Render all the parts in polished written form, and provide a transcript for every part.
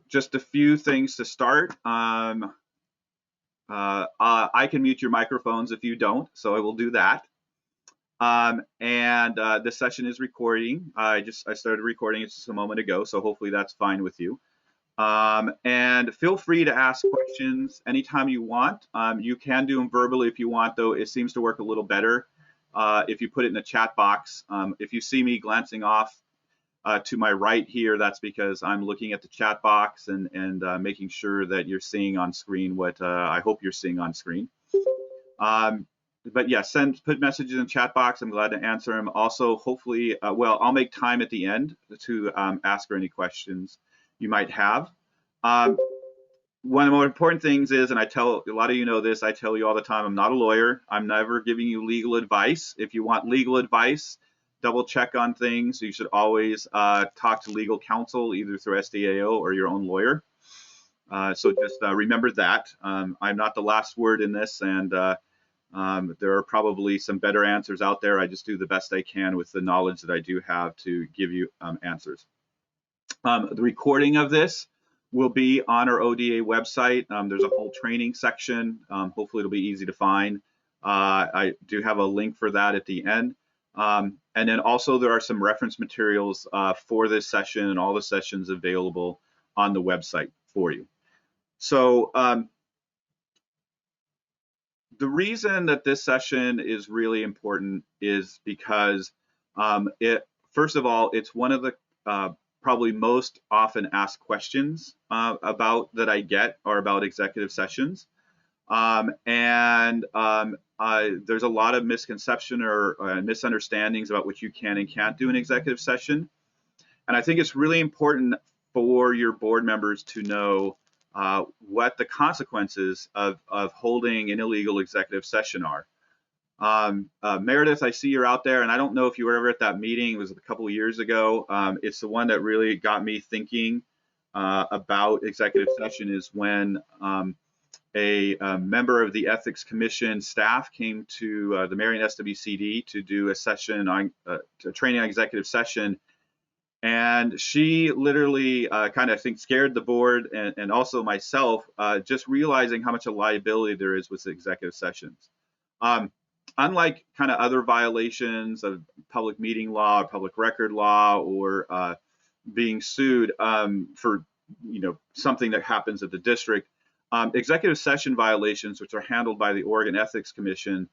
just a few things to start. I can mute your microphones if you don't, so I will do that. And this session is recording. I started recording it just a moment ago, so hopefully that's fine with you. And feel free to ask questions anytime you want. You can do them verbally if you want, though it seems to work a little better if you put it in the chat box. If you see me glancing off to my right here, that's because I'm looking at the chat box and making sure that you're seeing on screen what I hope you're seeing on screen. But yeah, put messages in the chat box. I'm glad to answer them. Also, hopefully, well, I'll make time at the end to ask her any questions you might have. One of the more important things is, and I tell a lot of you know this, I tell you all the time, I'm not a lawyer. I'm never giving you legal advice. If you want legal advice, double check on things. You should always talk to legal counsel, either through SDAO or your own lawyer. So just remember that. I'm not the last word in this, and there are probably some better answers out there. I just do the best I can with the knowledge that I do have to give you answers. The recording of this will be on our ODA website. There's a whole training section. Hopefully it'll be easy to find. I do have a link for that at the end. And then also there are some reference materials for this session and all the sessions available on the website for you. So the reason that this session is really important is because first of all, it's one of the probably most often asked questions about that I get are about executive sessions. There's a lot of misconception or misunderstandings about what you can and can't do in executive session. And I think it's really important for your board members to know what the consequences of holding an illegal executive session are. Meredith, I see you're out there, and I don't know if you were ever at that meeting. It was a couple of years ago. It's the one that really got me thinking about executive session is when a member of the Ethics Commission staff came to the Marion SWCD to do a session on training on executive session. And she literally kind of, I think, scared the board and also myself, just realizing how much a liability there is with executive sessions. Unlike kind of other violations of public meeting law, or public record law, or being sued for something that happens at the district, executive session violations, which are handled by the Oregon Ethics Commission,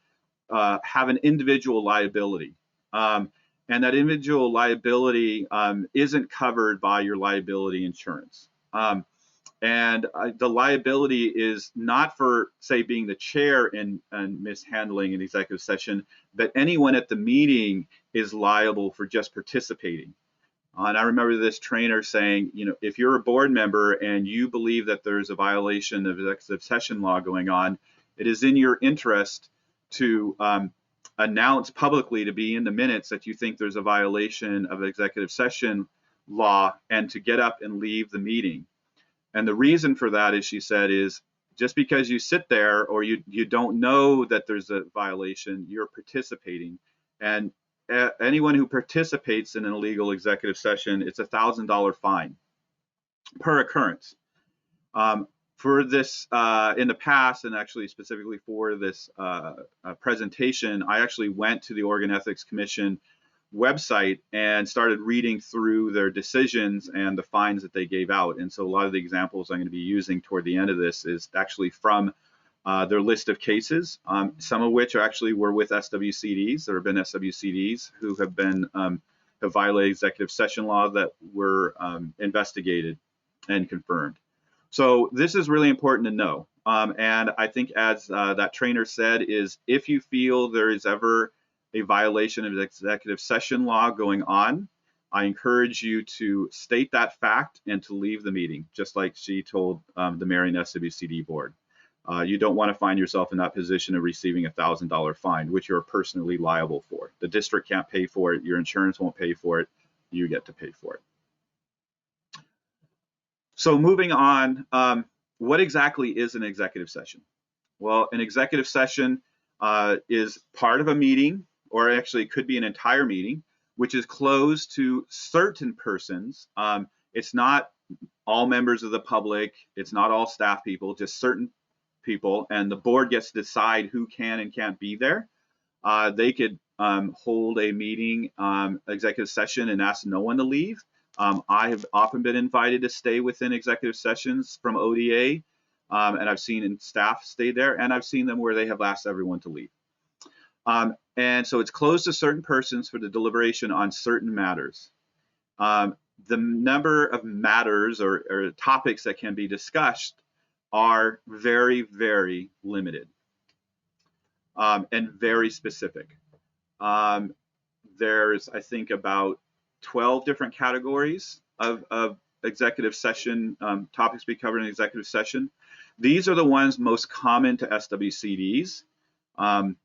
have an individual liability. And that individual liability isn't covered by your liability insurance. The liability is not for, say, being the chair and mishandling an executive session, but anyone at the meeting is liable for just participating. And I remember this trainer saying, if you're a board member and you believe that there's a violation of executive session law going on, it is in your interest to announce publicly, to be in the minutes, that you think there's a violation of executive session law and to get up and leave the meeting. And the reason for that, as she said, is just because you sit there or you don't know that there's a violation, you're participating. And anyone who participates in an illegal executive session, it's a $1,000 fine per occurrence. For this, in the past, and actually specifically for this presentation, I actually went to the Oregon Ethics Commission website and started reading through their decisions and the fines that they gave out. And so a lot of the examples I'm going to be using toward the end of this is actually from their list of cases, some of which actually were with SWCDs. There have been SWCDs who have been have violated executive session law that were investigated and confirmed. So this is really important to know. And I think, as that trainer said, is if you feel there is ever a violation of executive session law going on, I encourage you to state that fact and to leave the meeting, just like she told the Marion SWCD board. You don't want to find yourself in that position of receiving a $1,000 fine, which you're personally liable for. The district can't pay for it. Your insurance won't pay for it. You get to pay for it. So moving on, what exactly is an executive session? Well, an executive session is part of a meeting, or actually it could be an entire meeting, which is closed to certain persons. It's not all members of the public. It's not all staff people, just certain people, and the board gets to decide who can and can't be there. They could hold a meeting, executive session, and ask no one to leave. I have often been invited to stay within executive sessions from ODA, and I've seen staff stay there, and I've seen them where they have asked everyone to leave. And so it's closed to certain persons for the deliberation on certain matters. The number of matters or topics that can be discussed are very, very limited and very specific. There's, I think, about 12 different categories of executive session topics to be covered in executive session. These are the ones most common to SWCDs. And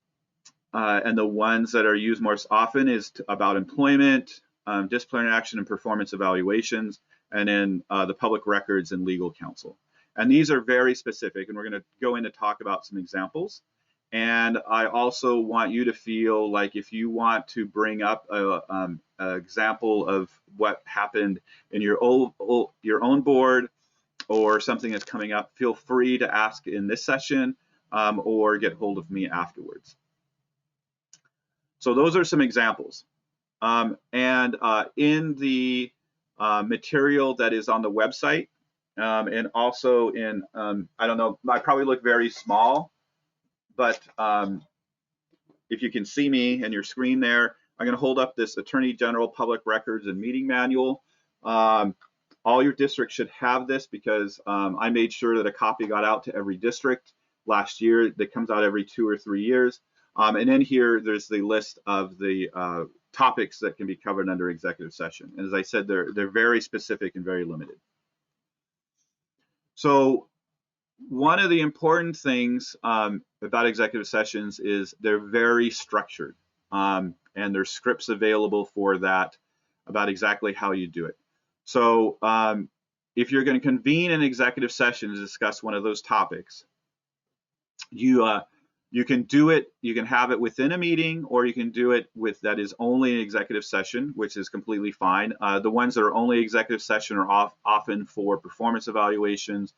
the ones that are used most often is about employment, disciplinary action and performance evaluations, and then the public records and legal counsel. And these are very specific, and we're going to go in to talk about some examples. And I also want you to feel like if you want to bring up an example of what happened in your own board or something that's coming up, feel free to ask in this session or get hold of me afterwards. So those are some examples. And in the material that is on the website, and also in, I don't know, I probably look very small, but if you can see me and your screen there, I'm going to hold up this Attorney General Public Records and Meeting Manual. All your districts should have this because I made sure that a copy got out to every district last year. That comes out every 2 or 3 years. And then here, there's the list of the topics that can be covered under executive session. And as I said, they're very specific and very limited. So one of the important things about executive sessions is they're very structured. And there's scripts available for that about exactly how you do it. So if you're going to convene an executive session to discuss one of those topics, you can do it, you can have it within a meeting, or you can do it with that is only an executive session, which is completely fine. The ones that are only executive session are often for performance evaluations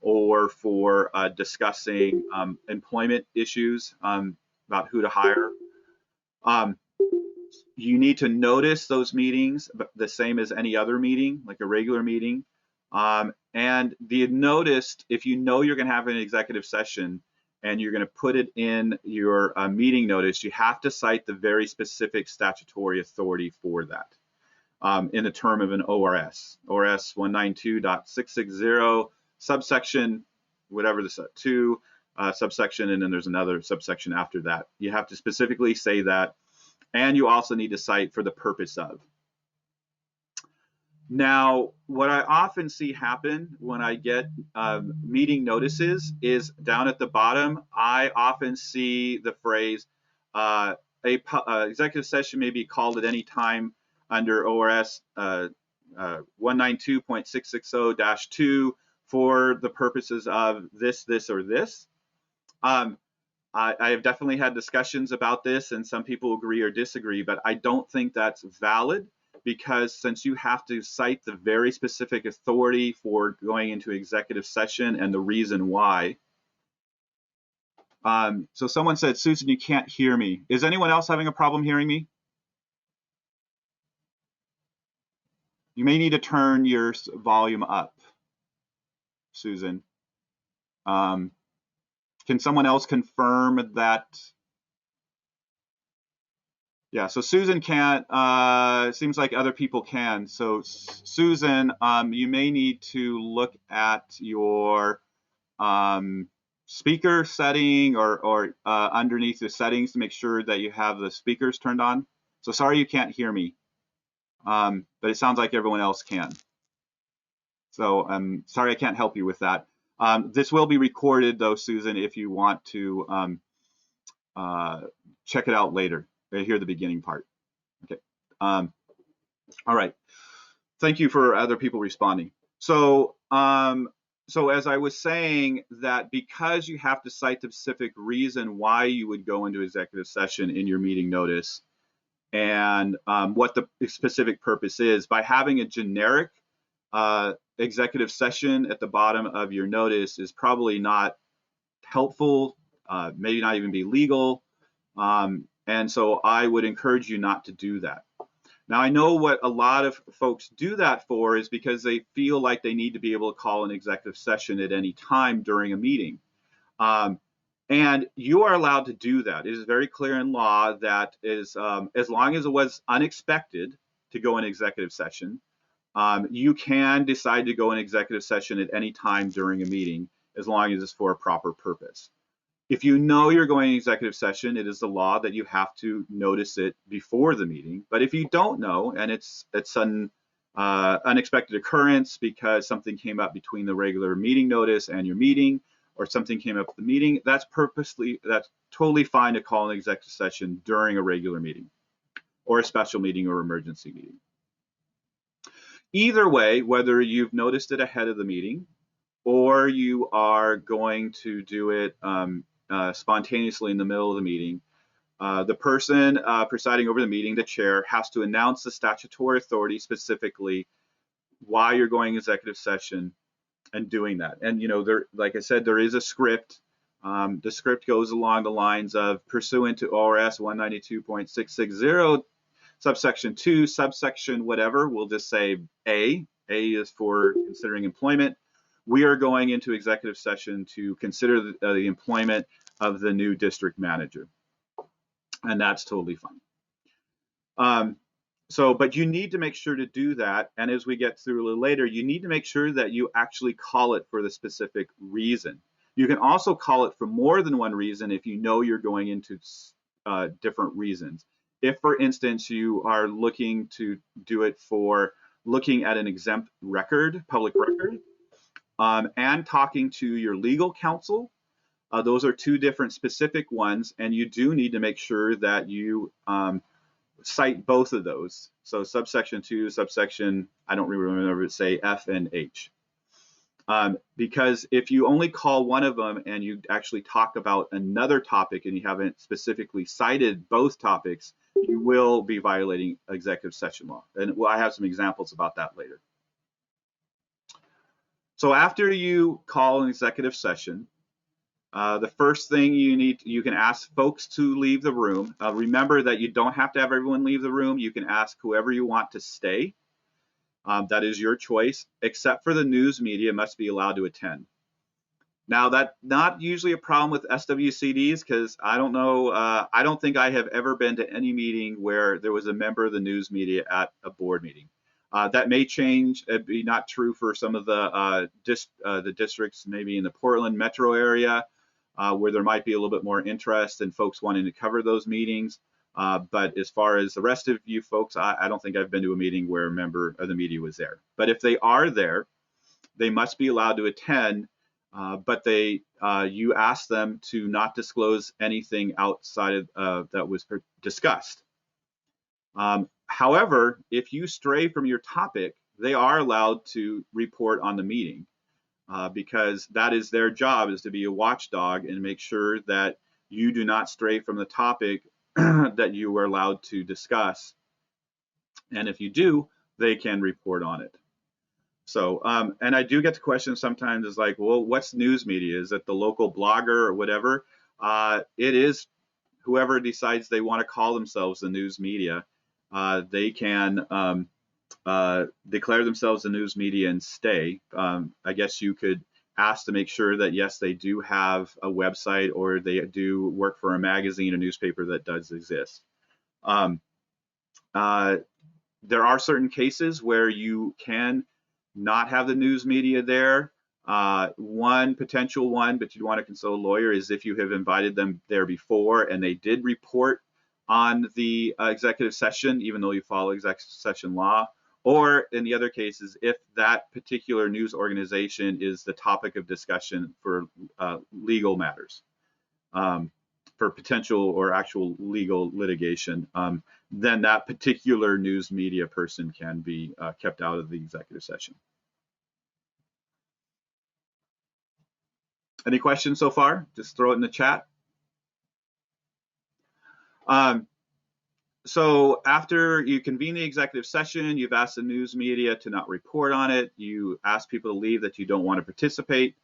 or for discussing employment issues about who to hire. You need to notice those meetings the same as any other meeting, like a regular meeting. And the noticed, if you know you're going to have an executive session, and you're going to put it in your meeting notice, you have to cite the very specific statutory authority for that in the term of an ORS. ORS 192.660, subsection, whatever the 2, subsection, and then there's another subsection after that. You have to specifically say that, and you also need to cite for the purpose of. Now, what I often see happen when I get meeting notices is down at the bottom, I often see the phrase, executive session may be called at any time under ORS 192.660-2 for the purposes of this, this, or this. I have definitely had discussions about this, and some people agree or disagree, but I don't think that's valid. Because since you have to cite the very specific authority for going into executive session and the reason why. So someone said, Susan, you can't hear me. Is anyone else having a problem hearing me? You may need to turn your volume up, Susan. Can someone else confirm that? Yeah, so Susan can't, it seems like other people can. So Susan, you may need to look at your speaker setting or underneath the settings to make sure that you have the speakers turned on. So sorry you can't hear me, but it sounds like everyone else can. So I'm sorry I can't help you with that. This will be recorded though, Susan, if you want to check it out later. Hear the beginning part. Okay. All right. Thank you for other people responding. So, so as I was saying, that because you have to cite the specific reason why you would go into executive session in your meeting notice, and what the specific purpose is, by having a generic executive session at the bottom of your notice is probably not helpful, maybe not even be legal. And so I would encourage you not to do that. Now, I know what a lot of folks do that for is because they feel like they need to be able to call an executive session at any time during a meeting. And you are allowed to do that. It is very clear in law that is, as long as it was unexpected to go in executive session, you can decide to go in executive session at any time during a meeting, as long as it's for a proper purpose. If you know you're going to executive session, it is the law that you have to notice it before the meeting. But if you don't know, and it's an unexpected occurrence because something came up between the regular meeting notice and your meeting, or something came up at the meeting, that's totally fine to call an executive session during a regular meeting, or a special meeting or emergency meeting. Either way, whether you've noticed it ahead of the meeting, or you are going to do it spontaneously in the middle of the meeting, the person presiding over the meeting, the chair, has to announce the statutory authority, specifically why you're going executive session and doing that. And like I said, there is a script. The script goes along the lines of pursuant to ORS 192.660, subsection 2, subsection whatever. We'll just say A. A is for considering employment. We are going into executive session to consider the employment of the new district manager. And that's totally fine. But you need to make sure to do that. And as we get through a little later, you need to make sure that you actually call it for the specific reason. You can also call it for more than one reason if you know you're going into different reasons. If, for instance, you are looking to do it for looking at an exempt record, public record, and talking to your legal counsel, those are two different specific ones, and you do need to make sure that you cite both of those. So subsection 2, subsection, I don't remember to say F and H. Because if you only call one of them and you actually talk about another topic and you haven't specifically cited both topics, you will be violating executive session law. And I have some examples about that later. So after you call an executive session, the first thing you can ask folks to leave the room. Remember that you don't have to have everyone leave the room. You can ask whoever you want to stay. That is your choice, except for the news media must be allowed to attend. Now, that's not usually a problem with SWCDs, because I don't know, I don't think I have ever been to any meeting where there was a member of the news media at a board meeting. That may change. It'd be not true for some of the districts, maybe in the Portland metro area, where there might be a little bit more interest in folks wanting to cover those meetings. But as far as the rest of you folks, I don't think I've been to a meeting where a member of the media was there. But if they are there, they must be allowed to attend, but you ask them to not disclose anything outside of that was discussed. However, if you stray from your topic, they are allowed to report on the meeting, because that is their job, is to be a watchdog and make sure that you do not stray from the topic that you are allowed to discuss. And if you do, they can report on it. So, and I do get the question sometimes, is like, well, what's news media? Is it the local blogger or whatever? It is whoever decides they want to call themselves the news media. They can declare themselves the news media and stay. I guess you could ask to make sure that, yes, they do have a website, or they do work for a magazine, a newspaper that does exist. There are certain cases where you can not have the news media there. One potential one, but you'd want to consult a lawyer, is if you have invited them there before and they did report on the executive session, even though you follow executive session law. Or in the other cases, if that particular news organization is the topic of discussion for legal matters, for potential or actual legal litigation, then that particular news media person can be kept out of the executive session. Any questions so far? Just throw it in the chat. So after you convene the executive session, you've asked the news media to not report on it. You ask people to leave that you don't want to participate.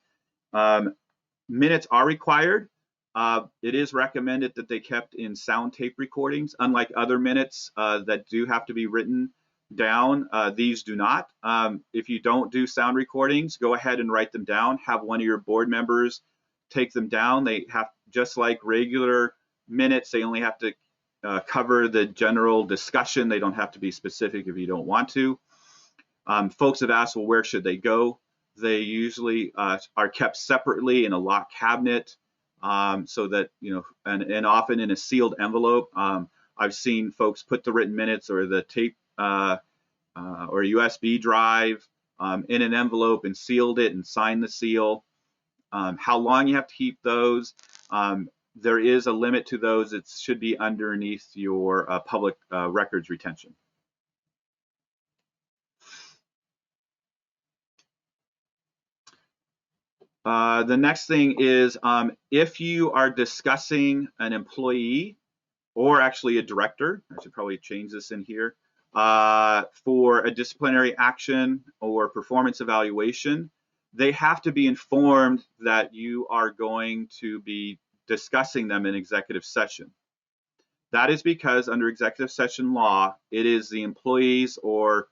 Minutes are required. It is recommended that they kept in sound tape recordings, unlike other minutes that do have to be written down. These do not. If you don't do sound recordings, go ahead and write them down. Have one of your board members take them down. They have, just like regular minutes, they only have to cover the general discussion. They don't have to be specific if you don't want to. Folks have asked, well, where should they go? They usually are kept separately in a locked cabinet, so that, you know, and often in a sealed envelope. I've seen folks put the written minutes or the tape or USB drive in an envelope and sealed it and signed the seal. How long you have to keep those? There is a limit to those. It should be underneath your public records retention. The next thing is if you are discussing an employee or actually a director, I should probably change this in here, for a disciplinary action or performance evaluation, they have to be informed that you are going to be discussing them in executive session. That is because under executive session law, it is the employees or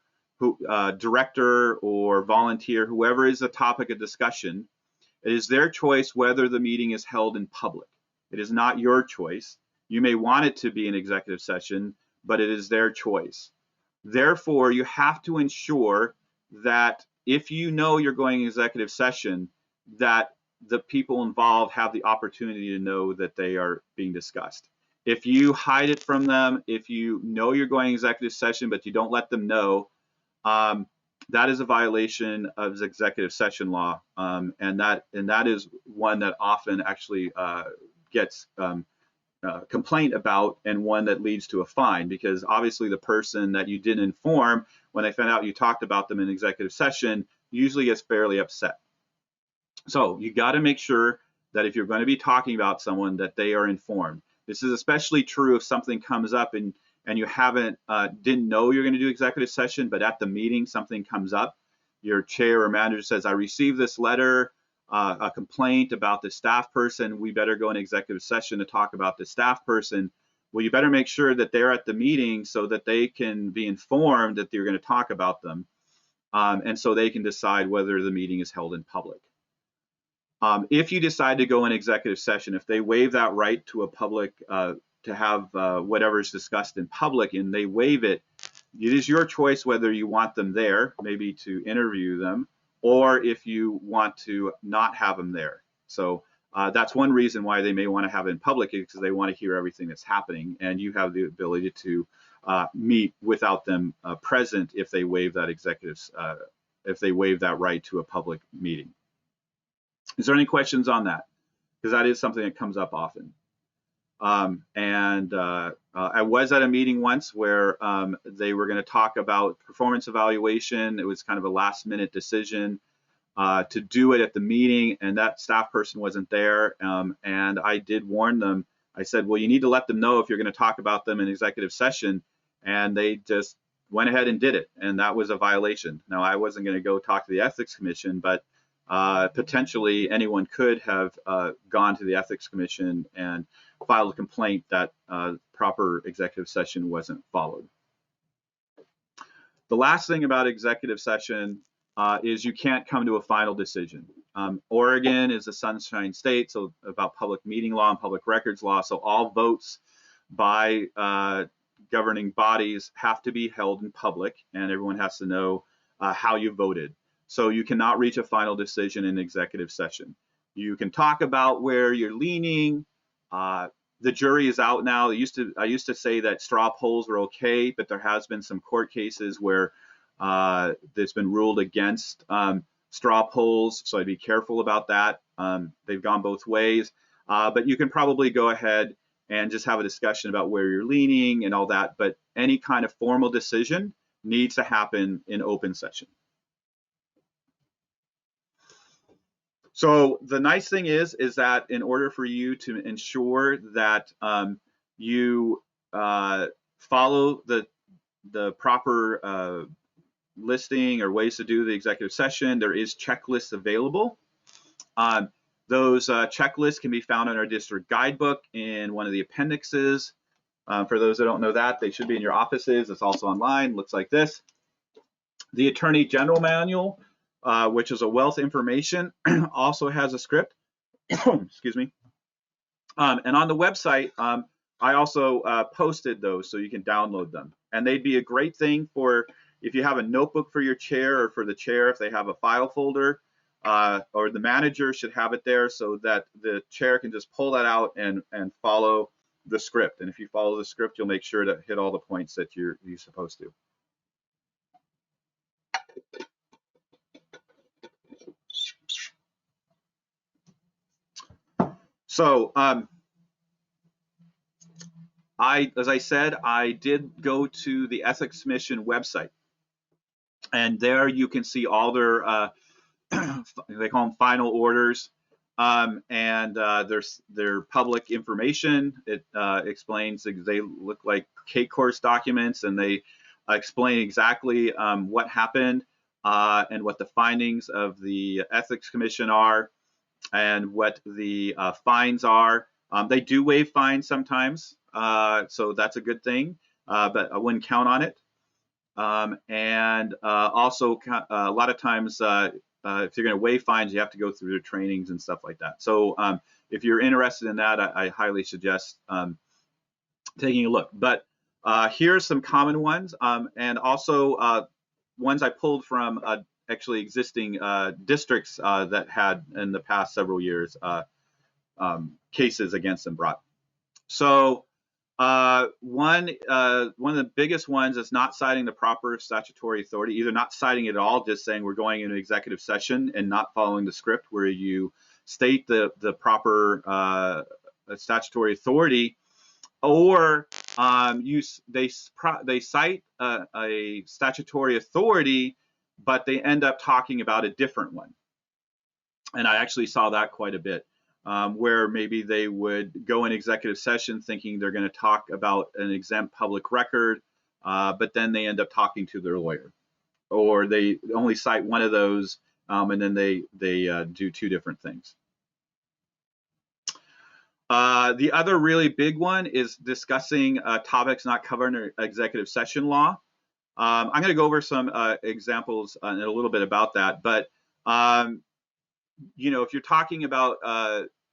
director or volunteer, whoever is the topic of discussion, it is their choice whether the meeting is held in public. It is not your choice. You may want it to be an executive session, but it is their choice. Therefore, you have to ensure that if you know you're going executive session, that the people involved have the opportunity to know that they are being discussed. If you hide it from them, if you know you're going executive session, but you don't let them know, that is a violation of executive session law, and that is one that often actually gets complaint about, and one that leads to a fine, because obviously the person that you didn't inform when they found out you talked about them in executive session usually gets fairly upset. So you got to make sure that if you're going to be talking about someone, that they are informed. This is especially true if something comes up and you didn't know you're going to do executive session, but at the meeting something comes up. Your chair or manager says, I received this letter, a complaint about the staff person. We better go in executive session to talk about the staff person. Well, you better make sure that they're at the meeting so that they can be informed that you're going to talk about them, and so they can decide whether the meeting is held in public. If you decide to go in executive session, if they waive that right to a public to have whatever is discussed in public, and they waive it, it is your choice whether you want them there, maybe to interview them, or if you want to not have them there. So that's one reason why they may want to have it in public, is because they want to hear everything that's happening, and you have the ability to meet without them present if they waive that if they waive that right to a public meeting. Is there any questions on that? Because that is something that comes up often. I was at a meeting once where they were going to talk about performance evaluation. It was kind of a last minute decision to do it at the meeting, and that staff person wasn't there. And I did warn them. I said, well, you need to let them know if you're going to talk about them in executive session. And they just went ahead and did it. And that was a violation. Now, I wasn't going to go talk to the Ethics Commission, but potentially anyone could have gone to the Ethics Commission and filed a complaint that proper executive session wasn't followed. The last thing about executive session is you can't come to a final decision. Oregon is a sunshine state, so about public meeting law and public records law, so all votes by governing bodies have to be held in public, and everyone has to know how you voted. So you cannot reach a final decision in executive session. You can talk about where you're leaning. The jury is out now. I used to say that straw polls were okay, but there has been some court cases where there's been ruled against straw polls, so I'd be careful about that. They've gone both ways, but you can probably go ahead and just have a discussion about where you're leaning and all that, but any kind of formal decision needs to happen in open session. So the nice thing is that in order for you to ensure that you follow the proper listing or ways to do the executive session. There is checklists available. Those checklists can be found in our district guidebook in one of the appendixes. For those that don't know that, they should be in your offices. It's also online, looks like this. The Attorney General Manual, which is a wealth information, also has a script. Excuse me. And on the website, I also posted those so you can download them. And they'd be a great thing for if you have a notebook for your chair or for the chair, if they have a file folder, or the manager should have it there so that the chair can just pull that out and follow the script. And if you follow the script, you'll make sure to hit all the points that you're supposed to. So as I said, I did go to the Ethics Commission website, and there you can see all their they call them final orders, and their public information. It explains, they look like cake course documents, and they explain exactly what happened and what the findings of the Ethics Commission are and what the fines are. They do waive fines sometimes, so that's a good thing, but I wouldn't count on it. And also, a lot of times, if you're going to waive fines, you have to go through their trainings and stuff like that. So if you're interested in that, I highly suggest taking a look. But here's some common ones, and also ones I pulled from actually existing districts that had in the past several years cases against them brought. So one of the biggest ones is not citing the proper statutory authority, either not citing it at all, just saying we're going into executive session and not following the script where you state the proper statutory authority, or they cite a statutory authority, but they end up talking about a different one. And I actually saw that quite a bit, where maybe they would go in executive session thinking they're going to talk about an exempt public record, but then they end up talking to their lawyer, or they only cite one of those, and then they do two different things. The other really big one is discussing topics not covered in executive session law. I'm going to go over some examples in a little bit about that, but you know, if you're talking about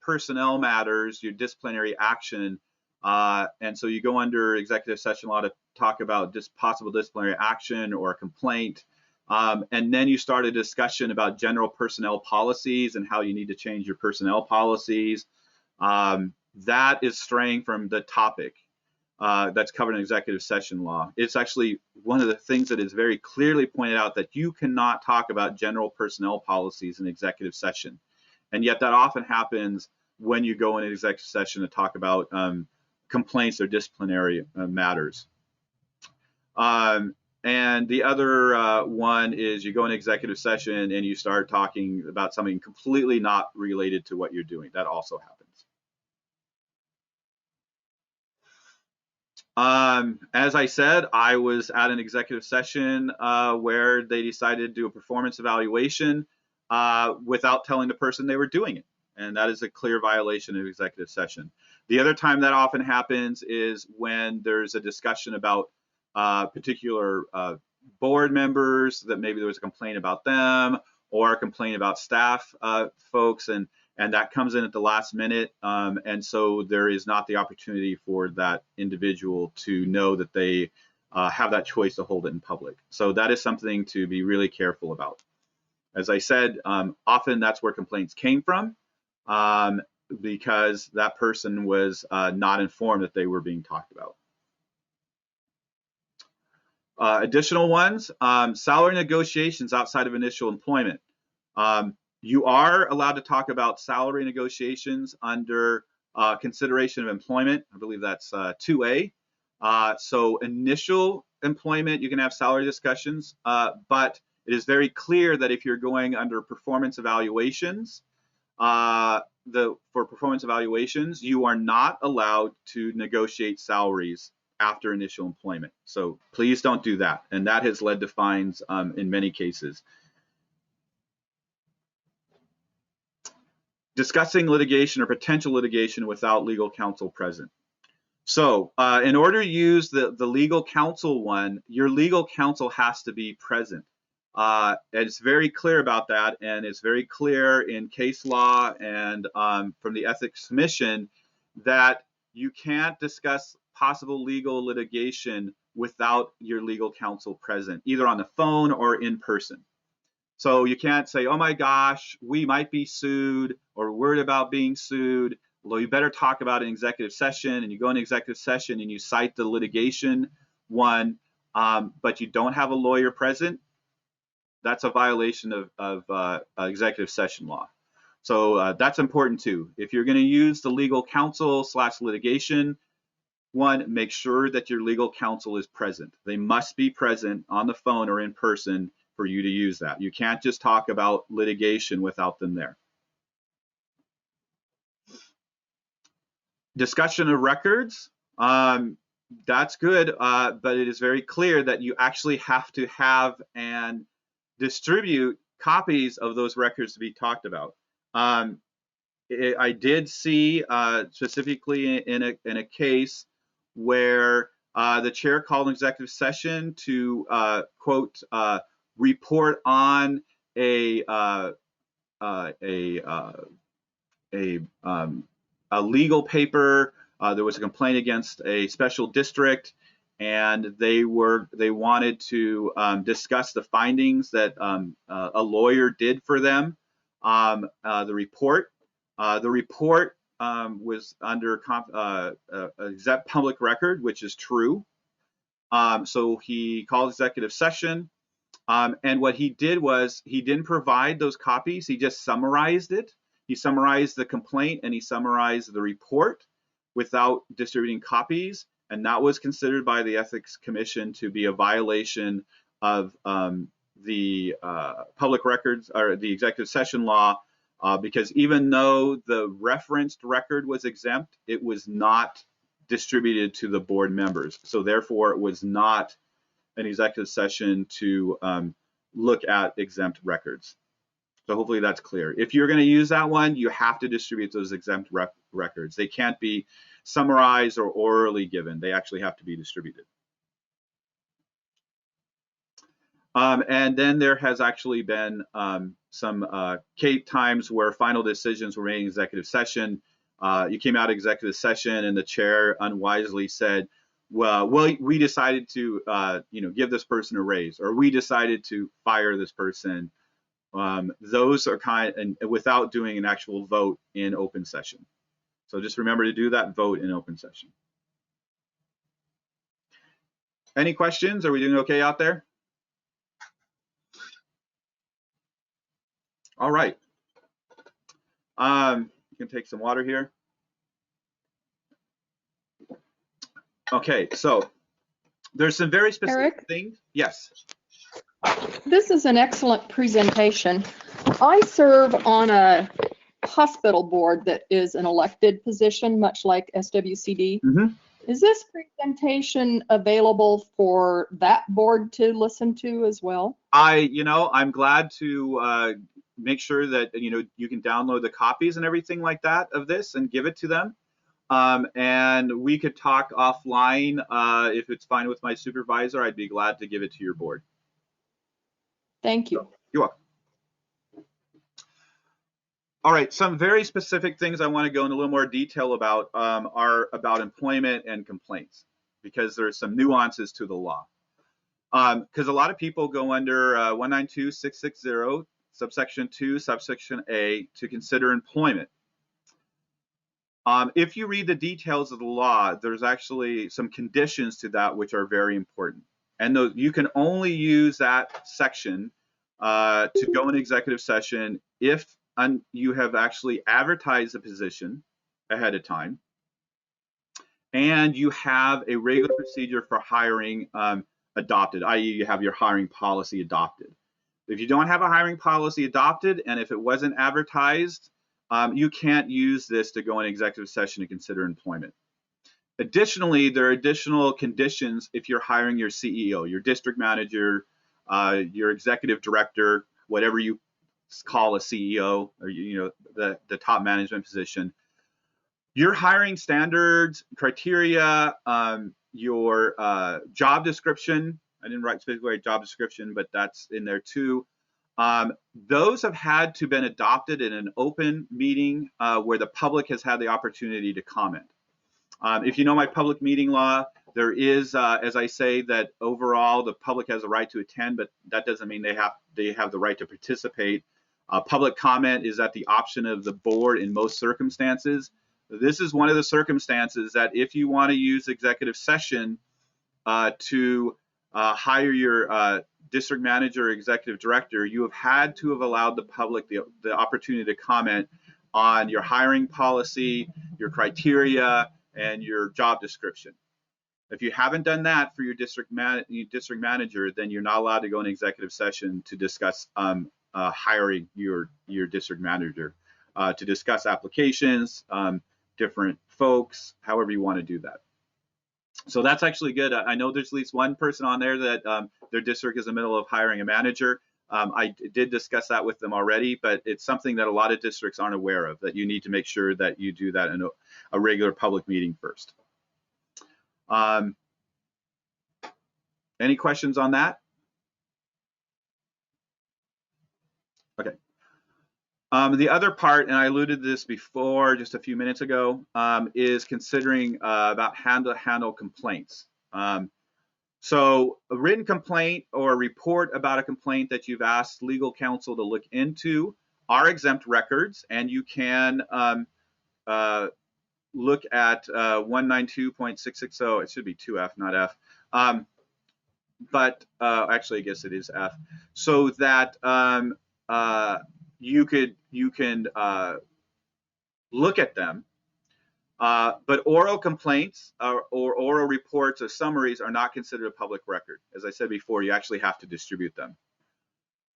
personnel matters, your disciplinary action, and so you go under executive session law to talk about possible disciplinary action or a complaint, and then you start a discussion about general personnel policies and how you need to change your personnel policies, that is straying from the topic that's covered in executive session law. It's actually one of the things that is very clearly pointed out, that you cannot talk about general personnel policies in executive session. And yet that often happens when you go into executive session to talk about complaints or disciplinary matters. And the other one is you go into executive session and you start talking about something completely not related to what you're doing. That also happens. As I said, I was at an executive session where they decided to do a performance evaluation without telling the person they were doing it. And that is a clear violation of executive session. The other time that often happens is when there's a discussion about particular board members, that maybe there was a complaint about them or a complaint about staff folks, and that comes in at the last minute, and so there is not the opportunity for that individual to know that they have that choice to hold it in public. So that is something to be really careful about. As I said, often that's where complaints came from, because that person was not informed that they were being talked about. Additional ones, salary negotiations outside of initial employment. You are allowed to talk about salary negotiations under consideration of employment. I believe that's 2A. So initial employment, you can have salary discussions, but it is very clear that if you're going under performance evaluations, for performance evaluations, you are not allowed to negotiate salaries after initial employment. So please don't do that. And that has led to fines in many cases. Discussing litigation or potential litigation without legal counsel present. So in order to use the legal counsel one, your legal counsel has to be present. And it's very clear about that, and it's very clear in case law and from the Ethics Commission that you can't discuss possible legal litigation without your legal counsel present, either on the phone or in person. So you can't say, oh my gosh, we might be sued, or worried about being sued. Well, you better talk about an executive session, and you go in executive session and you cite the litigation one, but you don't have a lawyer present. That's a violation of executive session law. So that's important too. If you're going to use the legal counsel / litigation one, make sure that your legal counsel is present. They must be present on the phone or in person for you to use that. You can't just talk about litigation without them there. Discussion of records, that's good, but it is very clear that you actually have to have and distribute copies of those records to be talked about. I did see specifically in a case where the chair called an executive session to quote report on a legal paper. There was a complaint against a special district, and they wanted to discuss the findings that a lawyer did for them. The report was under exempt public record, which is true. So he called executive session, and what he did was he didn't provide those copies. He just summarized it. He summarized the complaint and he summarized the report without distributing copies, and that was considered by the Ethics Commission to be a violation of the public records or the executive session law, because even though the referenced record was exempt, it was not distributed to the board members. So therefore, it was not an executive session to look at exempt records. So hopefully that's clear. If you're going to use that one, you have to distribute those exempt records. They can't be summarized or orally given. They actually have to be distributed. And then there has actually been some times where final decisions were made in executive session. You came out of executive session and the chair unwisely said, well, we decided to give this person a raise, or we decided to fire this person. Those are and without doing an actual vote in open session. So just remember to do that vote in open session. Any questions? Are we doing okay out there? All right. You can take some water here. Okay, so there's some very specific things. Yes. This is an excellent presentation. I serve on a hospital board that is an elected position, much like SWCD. Mm-hmm. Is this presentation available for that board to listen to as well? I'm glad to make sure that you can download the copies and everything like that of this and give it to them. And we could talk offline if it's fine with my supervisor. I'd be glad to give it to your board. Thank you. You're welcome. All right, some very specific things I want to go into a little more detail about are about employment and complaints, because there's some nuances to the law. Because a lot of people go under 192.660, subsection 2, subsection A, to consider employment. If you read the details of the law, there's actually some conditions to that which are very important. And those, you can only use that section to go in executive session if you have actually advertised the position ahead of time, and you have a regular procedure for hiring adopted, i.e. you have your hiring policy adopted. If you don't have a hiring policy adopted, and if it wasn't advertised, you can't use this to go in executive session to consider employment. Additionally, there are additional conditions if you're hiring your CEO, your district manager, your executive director, whatever you call a CEO, or the top management position. Your hiring standards, criteria, your job description. I didn't write specifically job description, but that's in there too. Those have had to been adopted in an open meeting where the public has had the opportunity to comment. If you know my public meeting law, there is, as I say, that overall the public has a right to attend, but that doesn't mean they have the right to participate. Public comment is at the option of the board in most circumstances. This is one of the circumstances that if you want to use executive session to hire your district manager or executive director, you have had to have allowed the public the opportunity to comment on your hiring policy, your criteria, and your job description. If you haven't done that for your district manager, then you're not allowed to go in executive session to discuss hiring your district manager, to discuss applications, different folks, however you want to do that. So that's actually good. I know there's at least one person on there that their district is in the middle of hiring a manager. I did discuss that with them already, but it's something that a lot of districts aren't aware of, that you need to make sure that you do that in a regular public meeting first. Any questions on that? Okay. The other part, and I alluded to this before just a few minutes ago, is considering about how to handle complaints. So a written complaint or a report about a complaint that you've asked legal counsel to look into are exempt records, and you can look at 192.660. It should be 2F, not F. But actually, I guess it is F. So that you can look at them. But oral complaints or oral reports or summaries are not considered a public record. As I said before, you actually have to distribute them.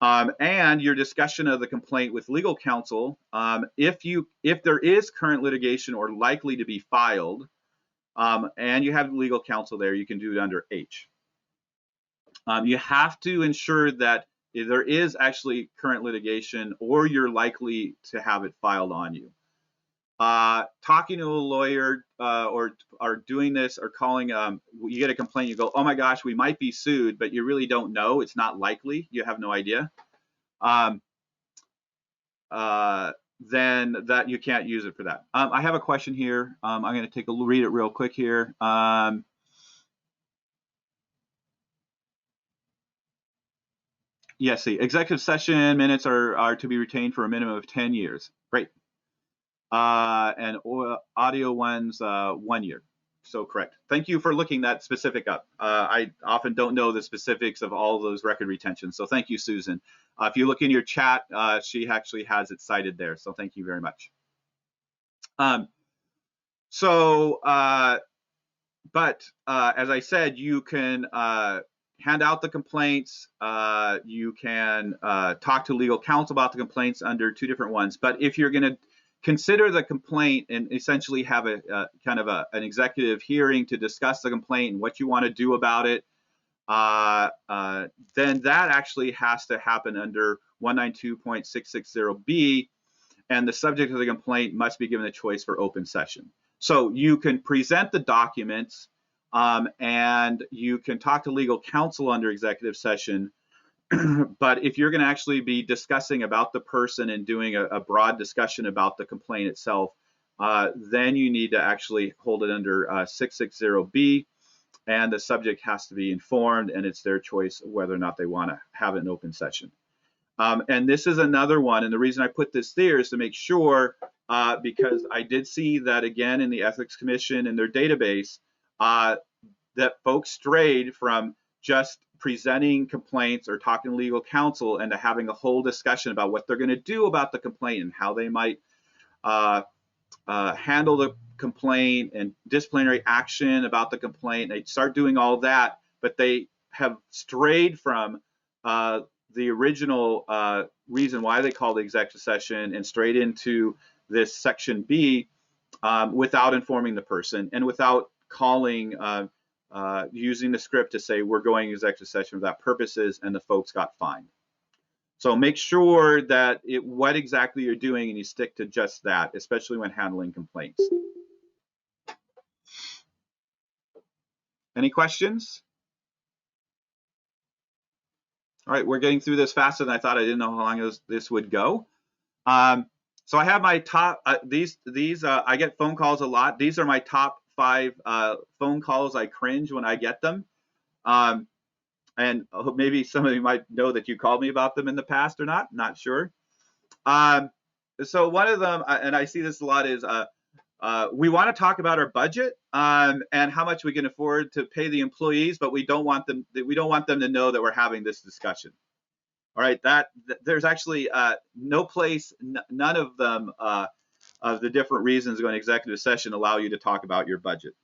And your discussion of the complaint with legal counsel, if there is current litigation or likely to be filed, and you have legal counsel there, you can do it under H. You have to ensure that if there is actually current litigation or you're likely to have it filed on you. Talking to a lawyer or doing this or calling, you get a complaint, you go, oh my gosh, we might be sued, but you really don't know. It's not likely. You have no idea. Then that you can't use it for that. I have a question here. I'm going to read it real quick here. Yes, see, executive session minutes are to be retained for a minimum of 10 years. Great. And audio ones 1 year. So correct. Thank you for looking that specific up. I often don't know the specifics of all of those record retentions. So thank you, Susan. If you look in your chat, she actually has it cited there. So thank you very much. But as I said, you can hand out the complaints. You can talk to legal counsel about the complaints under two different ones. But if you're going to consider the complaint and essentially have a kind of an executive hearing to discuss the complaint and what you want to do about it, then that actually has to happen under 192.660B, and the subject of the complaint must be given a choice for open session. So you can present the documents and you can talk to legal counsel under executive session. But if you're going to actually be discussing about the person and doing a broad discussion about the complaint itself, then you need to actually hold it under 660B, and the subject has to be informed, and it's their choice whether or not they want to have an open session. And this is another one, and the reason I put this there is to make sure, because I did see that again in the Ethics Commission in their database, that folks strayed from just presenting complaints or talking to legal counsel and to having a whole discussion about what they're going to do about the complaint and how they might handle the complaint and disciplinary action about the complaint. They start doing all that, but they have strayed from the original reason why they call the executive session and straight into this section B without informing the person and without calling, using the script to say we're going executive session for that purposes, and the folks got fined. So make sure that what exactly you're doing and you stick to just that, especially when handling complaints. Any questions? All right, we're getting through this faster than I thought. I didn't know how long this would go. So I have my top, I get phone calls a lot. These are my top 5 phone calls. I cringe when I get them. And maybe some of you might know that you called me about them in the past or not sure. So one of them, and I see this a lot, is we want to talk about our budget and how much we can afford to pay the employees, but we don't want them to know that we're having this discussion. All right, there's actually no place, none of them of the different reasons going to executive session allow you to talk about your budget.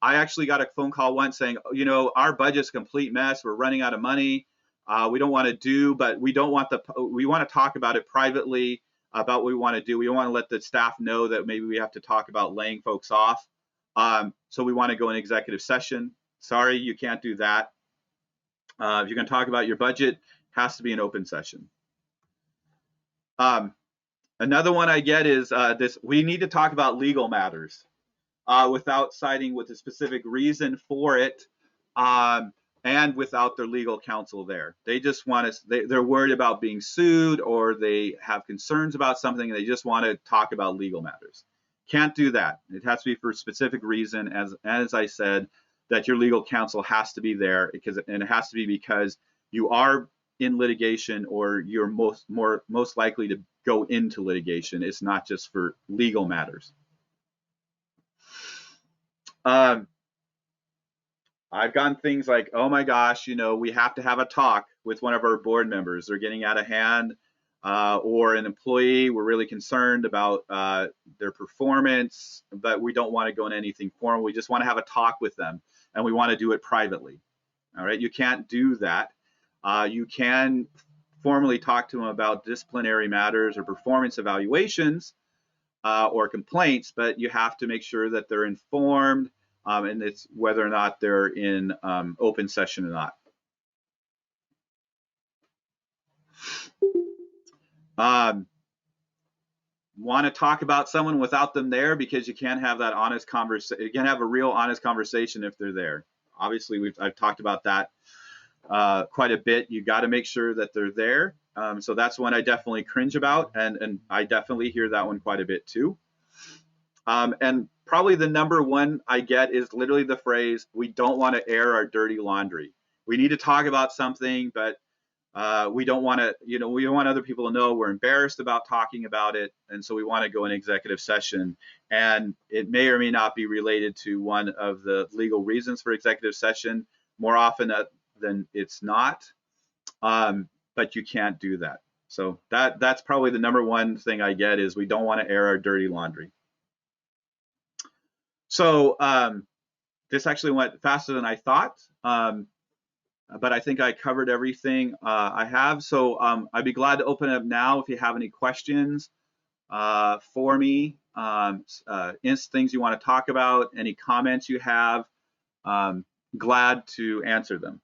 I actually got a phone call once saying, you know, our budget's a complete mess. We're running out of money. We don't want to do, but we want to talk about it privately about what we want to do. We don't want to let the staff know that maybe we have to talk about laying folks off. So we want to go in executive session. Sorry, you can't do that. If you're going to talk about your budget, it has to be an open session. Another one I get is we need to talk about legal matters without citing with a specific reason for it and without their legal counsel there. They just want us, they're worried about being sued, or they have concerns about something and they just want to talk about legal matters. Can't do that. It has to be for a specific reason, as I said, that your legal counsel has to be there, and it has to be because you are in litigation or you're most likely to go into litigation. It's not just for legal matters. I've gotten things like, oh my gosh, you know, we have to have a talk with one of our board members. They're getting out of hand, or an employee. We're really concerned about their performance, but we don't want to go into anything formal. We just want to have a talk with them, and we want to do it privately. All right, you can't do that. You can formally talk to them about disciplinary matters or performance evaluations or complaints, but you have to make sure that they're informed, and it's whether or not they're in open session or not. Want to talk about someone without them there, because you can't have that honest conversation. You can't have a real honest conversation if they're there. Obviously, I've talked about that quite a bit. You got to make sure that they're there. So that's one I definitely cringe about, and I definitely hear that one quite a bit too. And probably the number one I get is literally the phrase, we don't want to air our dirty laundry. We need to talk about something, but we don't want to, you know, we don't want other people to know we're embarrassed about talking about it. And so we want to go in executive session, and it may or may not be related to one of the legal reasons for executive session. More often than it's not, but you can't do that. So that's probably the number one thing I get is we don't want to air our dirty laundry. So this actually went faster than I thought, but I think I covered everything I have. So I'd be glad to open it up now if you have any questions for me, things you want to talk about, any comments you have, glad to answer them.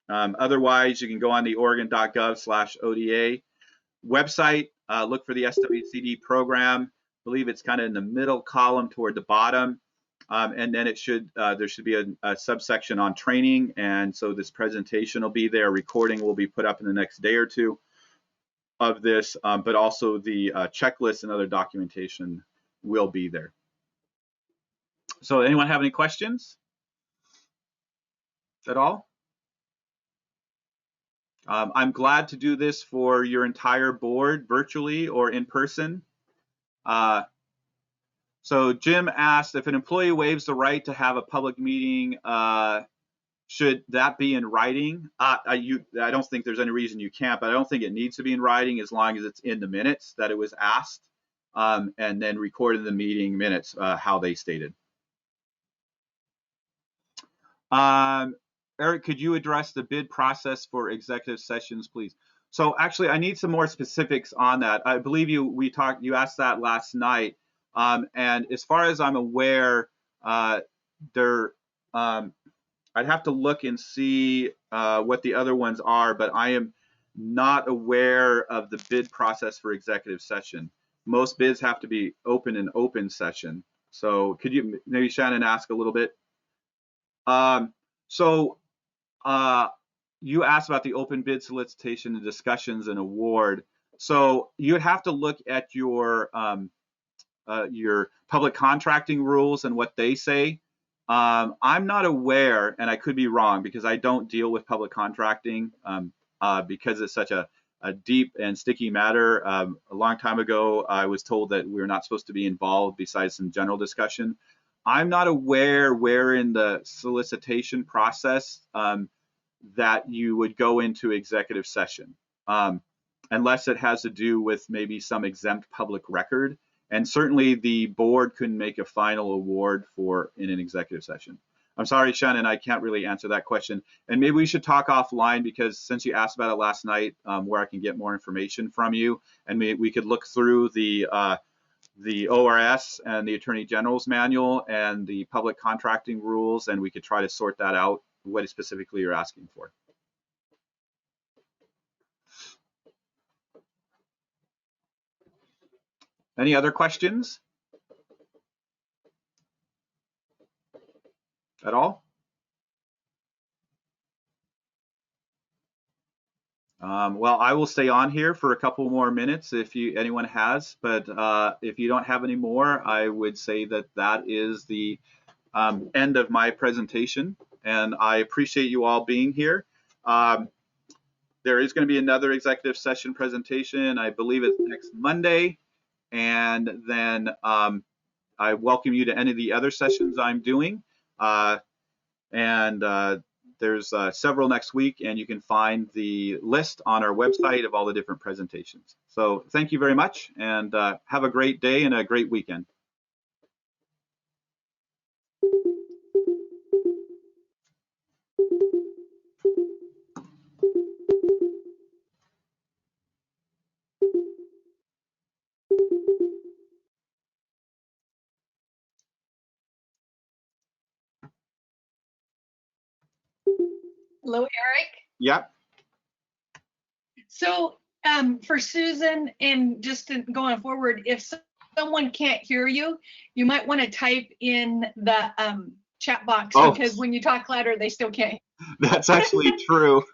Otherwise, you can go on the oregon.gov/ODA website, look for the SWCD program. I believe it's kind of in the middle column toward the bottom. And then there should be a subsection on training. And so this presentation will be there. Recording will be put up in the next day or two of this, but also the checklist and other documentation will be there. So anyone have any questions at all? I'm glad to do this for your entire board virtually or in person. So Jim asked, if an employee waives the right to have a public meeting, should that be in writing? I don't think there's any reason you can't, but I don't think it needs to be in writing as long as it's in the minutes that it was asked, and then recorded in the meeting minutes how they stated. Eric, could you address the bid process for executive sessions, please? So actually, I need some more specifics on that. I believe you asked that last night. And as far as I'm aware, I'd have to look and see what the other ones are, but I am not aware of the bid process for executive session. Most bids have to be open in open session. So could you maybe, Shannon, ask a little bit? So you asked about the open bid solicitation and discussions and award. So you would have to look at your public contracting rules and what they say. I'm not aware, and I could be wrong because I don't deal with public contracting because it's such a deep and sticky matter. A long time ago, I was told that we're not supposed to be involved besides some general discussion. I'm not aware where in the solicitation process that you would go into executive session, unless it has to do with maybe some exempt public record. And certainly the board couldn't make a final award in an executive session. I'm sorry, Shannon, I can't really answer that question. And maybe we should talk offline because since you asked about it last night, where I can get more information from you, and we could look through the ORS and the Attorney General's manual and the public contracting rules, and we could try to sort that out, what specifically you're asking for. Any other questions at all? Well, I will stay on here for a couple more minutes if anyone has, but if you don't have any more, I would say that is the end of my presentation, and I appreciate you all being here. There is going to be another executive session presentation. I believe it's next Monday, and then I welcome you to any of the other sessions I'm doing. There's several next week, and you can find the list on our website of all the different presentations. So thank you very much, and have a great day and a great weekend. Hello, Eric. Yep. So for Susan, and just going forward, if someone can't hear you, you might want to type in the chat box, because when you talk louder, they still can't. That's actually true.